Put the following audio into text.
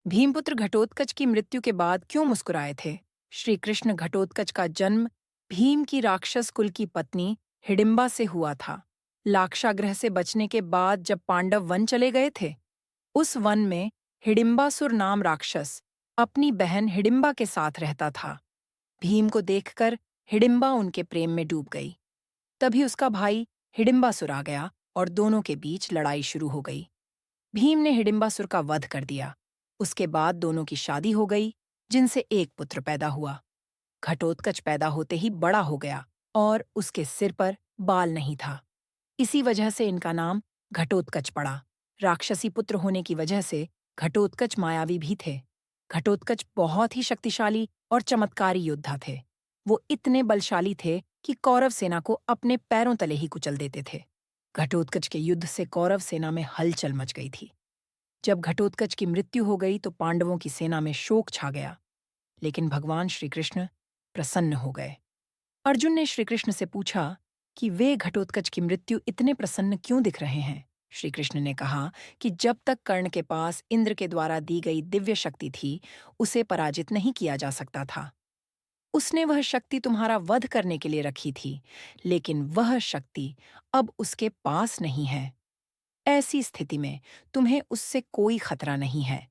भीमपुत्र घटोत्कच की मृत्यु के बाद क्यों मुस्कुराए थे? श्री कृष्ण घटोत्कच का जन्म भीम की राक्षस कुल की पत्नी हिडिंबा से हुआ था। लाक्षागृह से बचने के बाद जब पांडव वन चले गए थे, उस वन में हिडिंबासुर नाम राक्षस अपनी बहन हिडिंबा के साथ रहता था। भीम को देखकर हिडिंबा उनके प्रेम में डूब गई। तभी उसका भाई हिडिंबासुर आ गया और दोनों के बीच लड़ाई शुरू हो गई। भीम ने हिडिंबासुर का वध कर दिया। उसके बाद दोनों की शादी हो गई, जिनसे एक पुत्र पैदा हुआ। घटोत्कच पैदा होते ही बड़ा हो गया और उसके सिर पर बाल नहीं था। इसी वजह से इनका नाम घटोत्कच पड़ा। राक्षसी पुत्र होने की वजह से घटोत्कच मायावी भी थे। घटोत्कच बहुत ही शक्तिशाली और चमत्कारी योद्धा थे। वो इतने बलशाली थे कि कौरव सेना को अपने पैरों तले ही कुचल देते थे। घटोत्कच के युद्ध से कौरव सेना में हलचल मच गई थी। जब घटोत्कच की मृत्यु हो गई तो पांडवों की सेना में शोक छा गया, लेकिन भगवान श्री कृष्ण प्रसन्न हो गए। अर्जुन ने श्री कृष्ण से पूछा कि वे घटोत्कच की मृत्यु इतने प्रसन्न क्यों दिख रहे हैं। श्री कृष्ण ने कहा कि जब तक कर्ण के पास इंद्र के द्वारा दी गई दिव्य शक्ति थी, उसे पराजित नहीं किया जा सकता था। उसने वह शक्ति तुम्हारा वध करने के लिए रखी थी, लेकिन वह शक्ति अब उसके पास नहीं है। ऐसी स्थिति में तुम्हें उससे कोई खतरा नहीं है।